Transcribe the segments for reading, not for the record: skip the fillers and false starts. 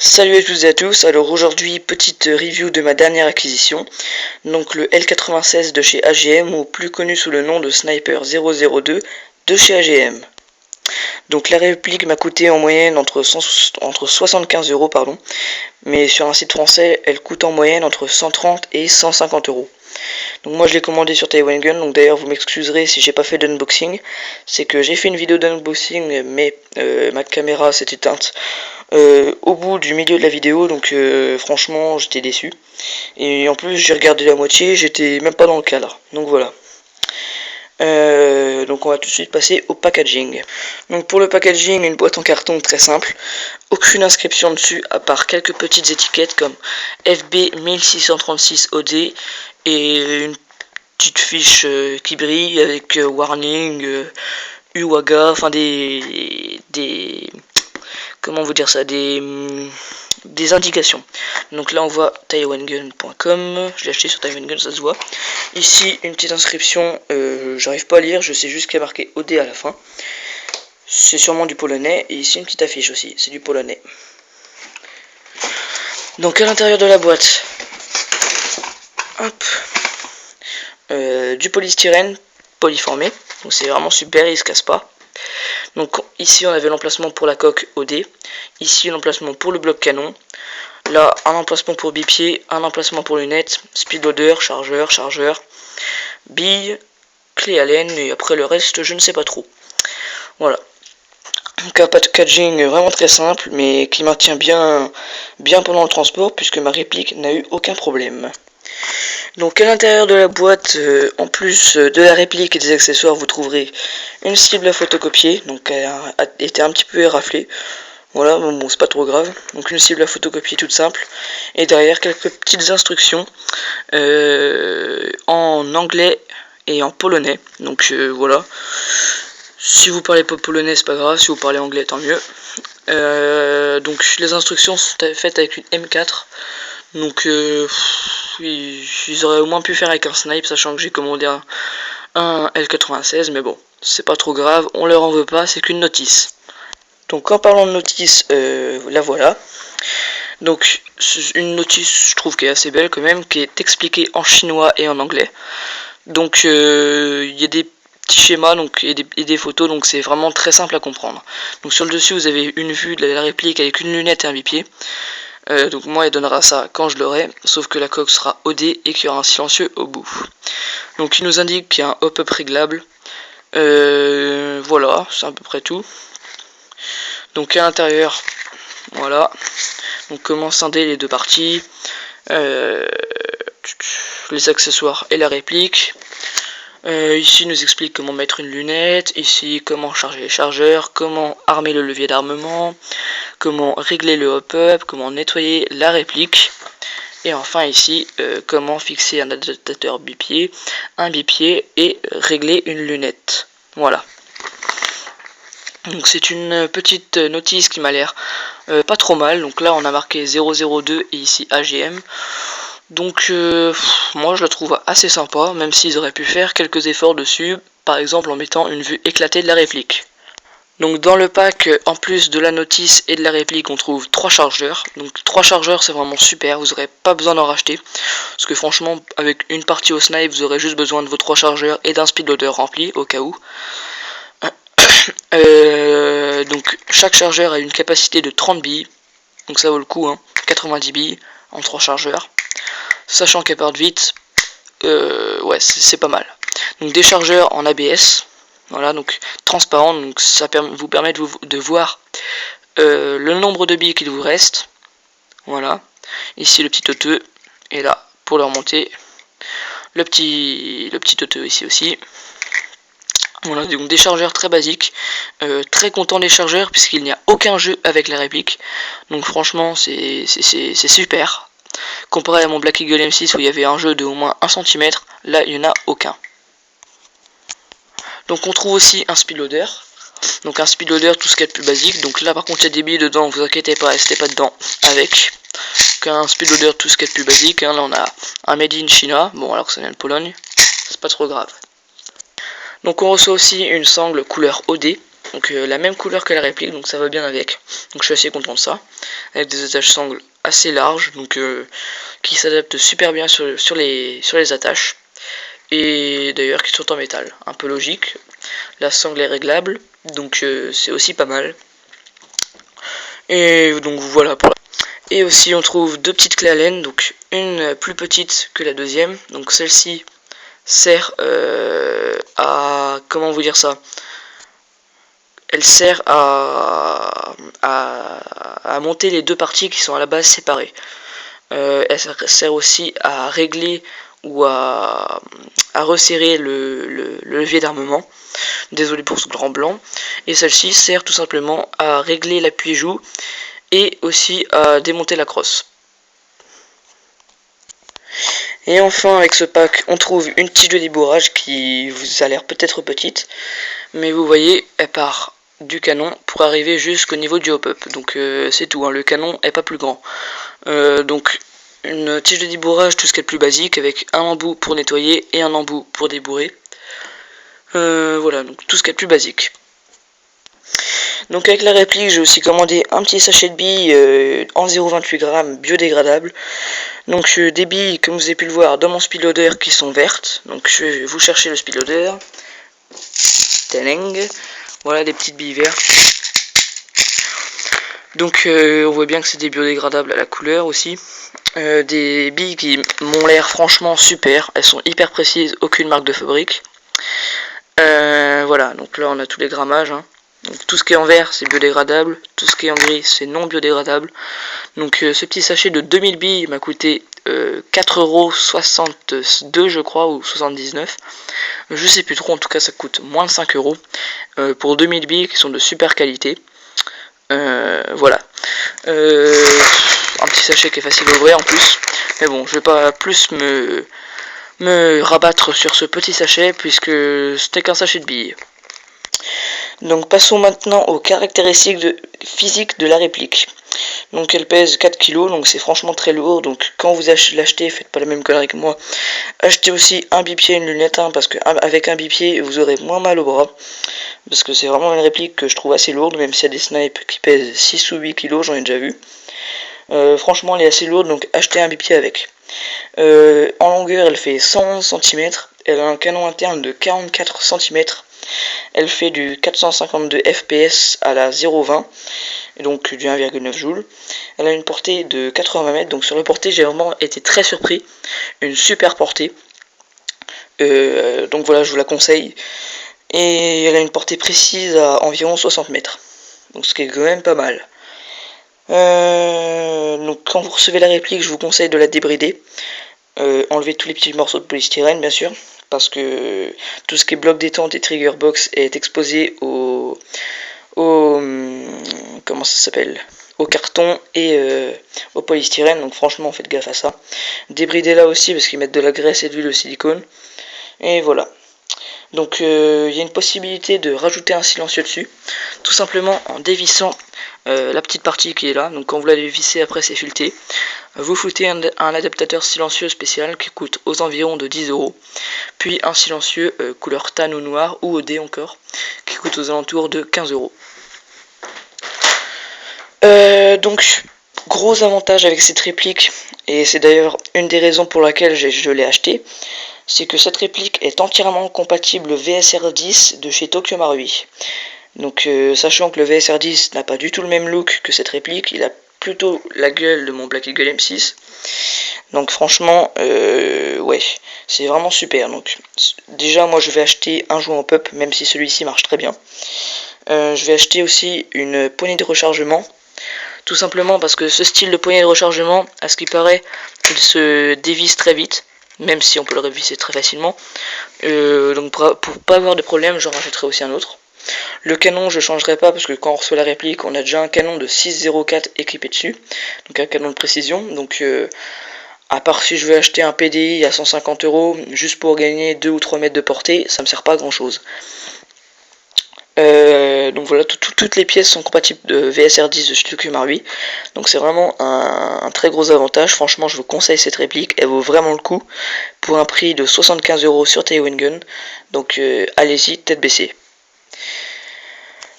Salut à toutes et à tous, alors aujourd'hui petite review de ma dernière acquisition, donc le L96 de chez AGM ou plus connu sous le nom de Sniper 002 de chez AGM. Donc la réplique m'a coûté en moyenne entre 75 euros pardon, mais sur un site français elle coûte en moyenne entre 130 et 150 euros. Donc moi je l'ai commandé sur Taiwan Gun, donc d'ailleurs vous m'excuserez si j'ai pas fait d'unboxing, c'est que j'ai fait une vidéo d'unboxing mais ma caméra s'est éteinte au bout du milieu de la vidéo, donc franchement j'étais déçu. Et en plus j'ai regardé la moitié, j'étais même pas dans le cadre, donc voilà. Donc on va tout de suite passer au packaging. Donc pour le packaging, une boîte en carton très simple, aucune inscription dessus à part quelques petites étiquettes comme FB 1636 OD et une petite fiche qui brille avec warning, UWAGA, enfin comment vous dire ça, des indications. Donc là on voit taiwangun.com, je l'ai acheté sur Taiwangun, ça se voit. Ici une petite inscription, j'arrive pas à lire, je sais juste qu'il y a marqué OD à la fin. C'est sûrement du polonais, et ici une petite affiche aussi, c'est du polonais. Donc à l'intérieur de la boîte, hop, du polystyrène polyformé, donc c'est vraiment super, il se casse pas. Donc ici on avait l'emplacement pour la coque OD, ici l'emplacement pour le bloc canon, là un emplacement pour bipied, un emplacement pour lunettes, speedloader, chargeur, bille, clé Allen et après le reste je ne sais pas trop. Voilà. Donc un packaging vraiment très simple mais qui maintient bien pendant le transport puisque ma réplique n'a eu aucun problème. Donc à l'intérieur de la boîte, en plus de la réplique et des accessoires, vous trouverez une cible à photocopier, donc elle a été un petit peu éraflée. Voilà, bon c'est pas trop grave. Donc une cible à photocopier toute simple. Et derrière quelques petites instructions en anglais et en polonais. Donc voilà. Si vous parlez pas polonais c'est pas grave, si vous parlez anglais tant mieux. Donc les instructions sont faites avec une M4. Donc ils auraient au moins pu faire avec un snipe, sachant que j'ai commandé un L96, mais bon, c'est pas trop grave, on leur en veut pas, c'est qu'une notice. Donc en parlant de notice, la voilà. Donc une notice, je trouve qu'elle est assez belle quand même, qui est expliquée en chinois et en anglais. Donc il y a des petits schémas donc, et des photos, donc c'est vraiment très simple à comprendre. Donc sur le dessus, vous avez une vue de la réplique avec une lunette et un bipied. Donc moi elle donnera ça quand je l'aurai, sauf que la coque sera OD et qu'il y aura un silencieux au bout. Donc il nous indique qu'il y a un hop-up réglable. Voilà, c'est à peu près tout. Donc à l'intérieur, voilà. Donc comment scinder les deux parties, les accessoires et la réplique. Ici il nous explique comment mettre une lunette, ici comment charger les chargeurs, comment armer le levier d'armement, comment régler le hop-up, comment nettoyer la réplique, et enfin ici comment fixer un adaptateur bipied, un bipied et régler une lunette. Voilà. Donc c'est une petite notice qui m'a l'air pas trop mal. Donc là on a marqué 002 et ici AGM. Donc moi je la trouve assez sympa, même s'ils auraient pu faire quelques efforts dessus, par exemple en mettant une vue éclatée de la réplique. Donc dans le pack, en plus de la notice et de la réplique, on trouve 3 chargeurs. Donc 3 chargeurs c'est vraiment super, vous n'aurez pas besoin d'en racheter. Parce que franchement, avec une partie au snipe, vous aurez juste besoin de vos 3 chargeurs et d'un speedloader rempli, au cas où. Donc chaque chargeur a une capacité de 30 billes. Donc ça vaut le coup, hein. 90 billes en 3 chargeurs. Sachant qu'elles partent vite, ouais c'est pas mal. Donc des chargeurs en ABS. Voilà, donc transparent, donc ça vous permet de voir le nombre de billes qu'il vous reste. Voilà, ici le petit OTE, et là pour le remonter, le petit OTE ici aussi. Voilà, donc des chargeurs très basiques, très content des chargeurs puisqu'il n'y a aucun jeu avec la réplique. Donc franchement c'est super. Comparé à mon Black Eagle M6 où il y avait un jeu de au moins 1 cm, là il n'y en a aucun. Donc on trouve aussi un speedloader. Donc un speedloader, tout ce qu'il y a de plus basique. Donc là par contre il y a des billes dedans, vous inquiétez pas, restez pas dedans avec. Donc un speedloader, tout ce qu'il y a de plus basique. Hein. Là on a un Made in China, bon alors que ça vient de Pologne, c'est pas trop grave. Donc on reçoit aussi une sangle couleur OD. donc la même couleur que la réplique, donc ça va bien avec. Donc je suis assez content de ça, avec des attaches sangles assez larges, donc qui s'adaptent super bien sur les attaches, et d'ailleurs qui sont en métal, un peu logique. La sangle est réglable, donc c'est aussi pas mal. Et donc voilà pour la... Et aussi on trouve deux petites clés Allen, donc une plus petite que la deuxième, donc celle-ci sert à... comment vous dire ça, elle sert à monter les deux parties qui sont à la base séparées. Elle sert aussi à régler ou à resserrer le levier d'armement. Désolé pour ce grand blanc. Et celle-ci sert tout simplement à régler l'appui-joue et aussi à démonter la crosse. Et enfin, avec ce pack, on trouve une tige de débourrage qui vous a l'air peut-être petite, mais vous voyez, elle part du canon pour arriver jusqu'au niveau du hop-up. Donc c'est tout, hein, le canon est pas plus grand. Donc une tige de débourrage, tout ce qui est le plus basique, avec un embout pour nettoyer et un embout pour débourrer. Voilà, donc tout ce qui est le plus basique. Donc avec la réplique, j'ai aussi commandé un petit sachet de billes en 0,28 g biodégradable. Donc des billes, comme vous avez pu le voir, dans mon speed loader qui sont vertes. Donc je vais vous chercher le speed loader. Teleng. Voilà des petites billes vertes. Donc on voit bien que c'est des biodégradables à la couleur aussi. Des billes qui m'ont l'air franchement super. Elles sont hyper précises, aucune marque de fabrique. Voilà, donc là on a tous les grammages. Hein. Donc, tout ce qui est en vert c'est biodégradable, tout ce qui est en gris c'est non biodégradable. Donc ce petit sachet de 2000 billes m'a coûté 4,62€ je crois, ou 79. Je sais plus trop, en tout cas ça coûte moins de 5€ pour 2000 billes qui sont de super qualité. Voilà. Un petit sachet qui est facile à ouvrir en plus. Mais bon, je vais pas plus me rabattre sur ce petit sachet puisque ce n'est qu'un sachet de billes. Donc passons maintenant aux caractéristiques physiques de la réplique. Donc elle pèse 4 kg, donc c'est franchement très lourd. Donc quand vous l'achetez, faites pas la même connerie que moi. Achetez aussi un bipied et une lunette, hein, parce qu'avec un bipied vous aurez moins mal au bras. Parce que c'est vraiment une réplique que je trouve assez lourde, même s'il y a des snipes qui pèsent 6 ou 8 kg, j'en ai déjà vu. Franchement elle est assez lourde, donc achetez un bipied avec. En longueur elle fait 111 cm, elle a un canon interne de 44 cm. Elle fait du 452 fps à la 0,20, donc du 1,9 joules. Elle a une portée de 80 mètres, donc sur la portée j'ai vraiment été très surpris. Une super portée. Donc voilà, je vous la conseille. Et elle a une portée précise à environ 60 mètres. Donc ce qui est quand même pas mal. Donc quand vous recevez la réplique, je vous conseille de la débrider. Enlever tous les petits morceaux de polystyrène bien sûr, parce que tout ce qui est bloc détente et trigger box est exposé au comment ça s'appelle, au carton et au polystyrène, donc franchement faites gaffe à ça. Débridez là aussi parce qu'ils mettent de la graisse et de l'huile de silicone. Et voilà. Donc il y a une possibilité de rajouter un silencieux dessus, tout simplement en dévissant la petite partie qui est là. Donc quand vous la dévissez, après c'est fileté. Vous foutez un adaptateur silencieux spécial qui coûte aux environs de 10€, puis un silencieux couleur tan ou noir ou OD encore, qui coûte aux alentours de 15€. Donc gros avantage avec cette réplique, et c'est d'ailleurs une des raisons pour laquelle je l'ai acheté, c'est que cette réplique est entièrement compatible VSR10 de chez Tokyo Marui. Donc sachant que le VSR10 n'a pas du tout le même look que cette réplique, il a plutôt la gueule de mon Black Eagle M6. Donc franchement, ouais, c'est vraiment super. Donc déjà moi je vais acheter un jouet en pup, même si celui-ci marche très bien. Je vais acheter aussi une poignée de rechargement. Tout simplement parce que ce style de poignée de rechargement, à ce qui paraît, il se dévisse très vite. Même si on peut le révisser très facilement. Donc pour pas avoir de problème, j'en rachèterai aussi un autre. Le canon je changerai pas parce que quand on reçoit la réplique, on a déjà un canon de 6,04 équipé dessus. Donc un canon de précision. Donc à part si je veux acheter un PDI à 150€ juste pour gagner 2 ou 3 mètres de portée, ça me sert pas à grand chose. Donc voilà, toutes les pièces sont compatibles de VSR10 de Tokyo Marui. Donc c'est vraiment un très gros avantage. Franchement je vous conseille cette réplique, elle vaut vraiment le coup pour un prix de 75€ sur Tailwind Gun. Donc allez-y, tête baissée.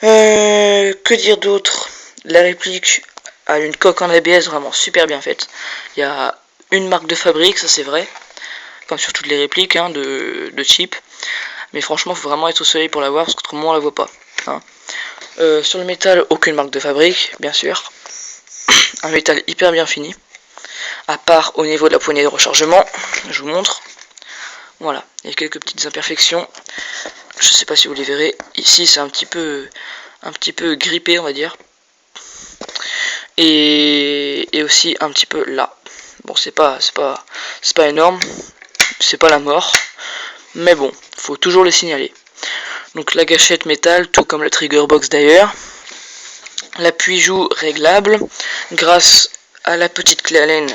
Que dire d'autre? La réplique a une coque en ABS vraiment super bien faite. Il y a une marque de fabrique, ça c'est vrai, comme sur toutes les répliques hein, de Chip. Mais franchement, faut vraiment être au soleil pour la voir, parce qu'autrement on la voit pas. Hein. Sur le métal, aucune marque de fabrique, bien sûr. Un métal hyper bien fini. À part au niveau de la poignée de rechargement, je vous montre. Voilà, il y a quelques petites imperfections. Je sais pas si vous les verrez. Ici, c'est un petit peu grippé, on va dire. Et aussi un petit peu là. Bon, c'est pas énorme. C'est pas la mort. Mais bon, faut toujours le signaler. Donc la gâchette métal, tout comme le trigger box d'ailleurs. L'appui-joue réglable grâce à la petite clé Allen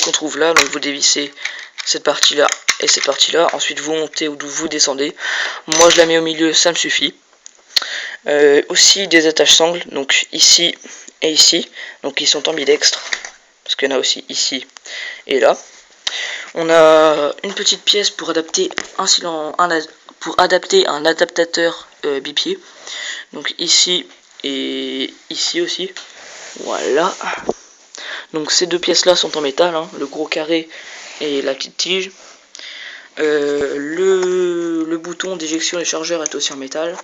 qu'on trouve là. Donc vous dévissez cette partie là et cette partie là. Ensuite vous montez ou vous descendez. Moi je la mets au milieu, ça me suffit. Aussi des attaches sangles, donc ici et ici. Donc ils sont ambidextres. Parce qu'il y en a aussi ici et là. On a une petite pièce pour adapter un adaptateur bipied. Donc ici et ici aussi. Voilà. Donc ces deux pièces là sont en métal, hein, le gros carré et la petite tige. Le bouton d'éjection des chargeurs est aussi en métal.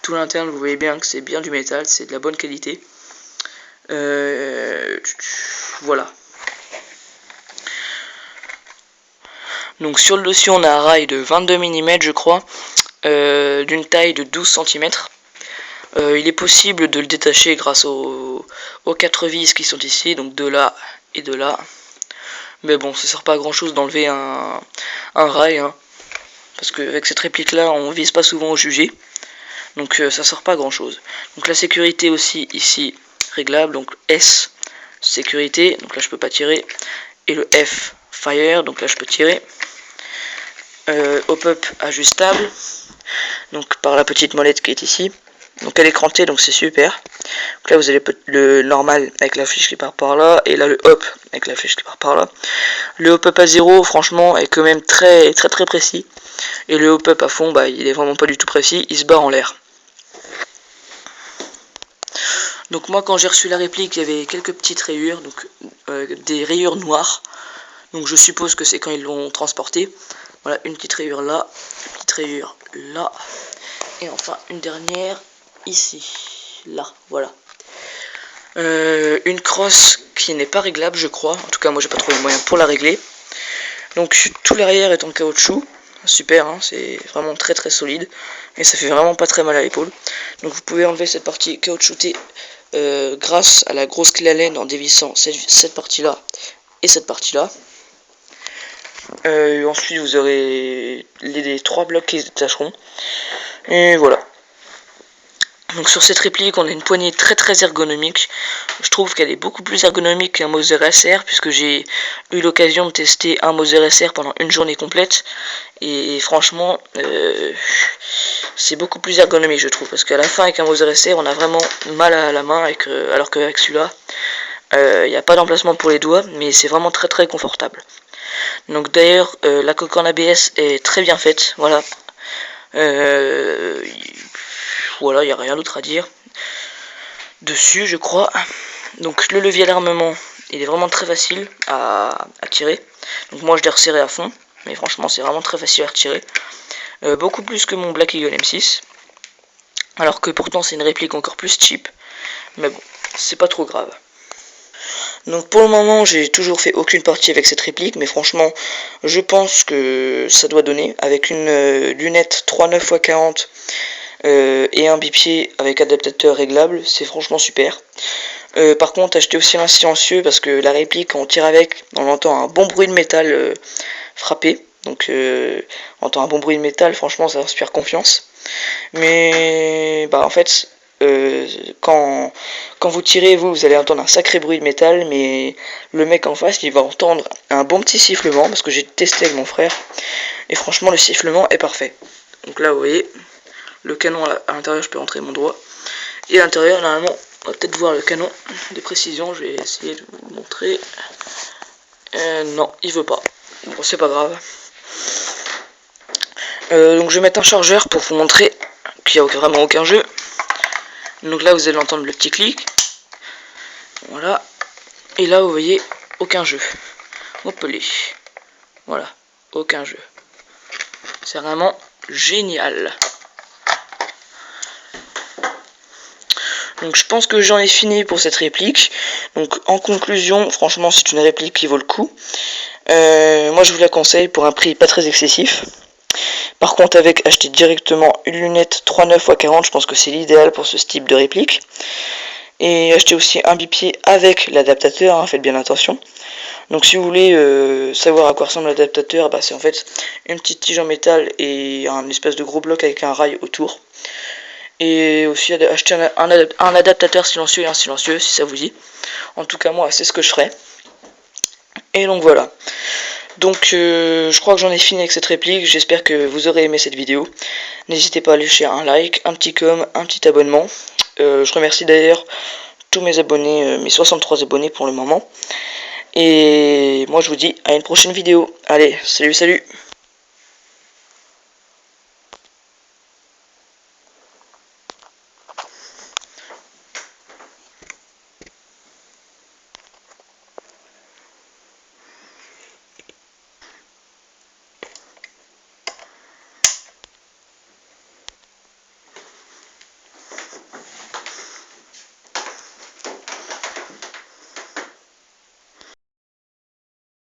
Tout l'interne, vous voyez bien que c'est bien du métal, c'est de la bonne qualité. Voilà. Donc sur le dossier on a un rail de 22 mm je crois, d'une taille de 12 cm. Il est possible de le détacher grâce aux 4 vis qui sont ici, donc de là et de là. Mais bon, ça sert pas à grand chose d'enlever un rail, hein, parce qu'avec cette réplique là on vise pas souvent au jugé. Donc ça sert pas à grand chose. Donc la sécurité aussi ici réglable, donc S sécurité, donc là je peux pas tirer. Et le F fire, donc là je peux tirer. Hop-up ajustable, donc par la petite molette qui est ici. Donc elle est crantée, donc c'est super. Donc là vous avez le normal avec la flèche qui part par là, et là le hop avec la flèche qui part par là. Le hop-up à 0 franchement est quand même très précis. Et le hop-up à fond, bah il est vraiment pas du tout précis, il se barre en l'air. Donc moi quand j'ai reçu la réplique, il y avait quelques petites rayures, donc des rayures noires. Donc je suppose que c'est quand ils l'ont transporté. Voilà, une petite rayure là, une petite rayure là, et enfin une dernière ici, là, voilà. Une crosse qui n'est pas réglable je crois, en tout cas moi j'ai pas trouvé le moyen pour la régler. Donc tout l'arrière est en caoutchouc, super, hein, c'est vraiment très solide, et ça fait vraiment pas très mal à l'épaule. Donc vous pouvez enlever cette partie caoutchoutée grâce à la grosse clé Allen en dévissant cette partie là et cette partie là. Ensuite vous aurez les 3 blocs qui se détacheront. Et voilà. Donc sur cette réplique on a une poignée très ergonomique. Je trouve qu'elle est beaucoup plus ergonomique qu'un Moser SR, puisque j'ai eu l'occasion de tester un Moser SR pendant une journée complète. Et franchement c'est beaucoup plus ergonomique je trouve, parce qu'à la fin avec un Moser SR on a vraiment mal à la main, alors qu'avec celui-là il n'y a pas d'emplacement pour les doigts, mais c'est vraiment très confortable. Donc d'ailleurs la coque en ABS est très bien faite, voilà. Voilà, il n'y a rien d'autre à dire dessus je crois. Donc le levier d'armement, il est vraiment très facile à tirer. Donc moi je l'ai resserré à fond, mais franchement c'est vraiment très facile à retirer. Beaucoup plus que mon Black Eagle M6. Alors que pourtant c'est une réplique encore plus cheap. Mais bon, c'est pas trop grave. Donc pour le moment j'ai toujours fait aucune partie avec cette réplique, mais franchement je pense que ça doit donner. Avec une lunette 3.9x40 et un bipied avec adaptateur réglable, c'est franchement super. Par contre acheter aussi un silencieux, parce que la réplique quand on tire avec, on entend un bon bruit de métal frapper. Donc on entend un bon bruit de métal, franchement ça inspire confiance. Mais bah en fait quand vous tirez, vous allez entendre un sacré bruit de métal, mais le mec en face il va entendre un bon petit sifflement, parce que j'ai testé avec mon frère et franchement le sifflement est parfait. Donc là vous voyez le canon à l'intérieur, je peux rentrer mon doigt, et à l'intérieur normalement on va peut-être voir le canon de précision. Je vais essayer de vous montrer. Non, il veut pas, bon c'est pas grave. Donc je vais mettre un chargeur pour vous montrer qu'il n'y a vraiment aucun jeu. Donc là vous allez entendre le petit clic. Voilà. Et là vous voyez aucun jeu. Hop là. Voilà. Aucun jeu. C'est vraiment génial. Donc je pense que j'en ai fini pour cette réplique. Donc en conclusion, franchement c'est une réplique qui vaut le coup. Moi je vous la conseille pour un prix pas très excessif. Par contre avec acheter directement une lunette 3,9 x 40, je pense que c'est l'idéal pour ce type de réplique. Et acheter aussi un bipied avec l'adaptateur, hein, faites bien attention. Donc si vous voulez savoir à quoi ressemble l'adaptateur, bah, c'est en fait une petite tige en métal et un espèce de gros bloc avec un rail autour. Et aussi acheter un adaptateur silencieux et un silencieux si ça vous dit. En tout cas moi c'est ce que je ferai. Et donc voilà. Donc je crois que j'en ai fini avec cette réplique. J'espère que vous aurez aimé cette vidéo. N'hésitez pas à lâcher un like, un petit com, un petit abonnement. Je remercie d'ailleurs tous mes abonnés, mes 63 abonnés pour le moment. Et moi je vous dis à une prochaine vidéo. Allez, salut.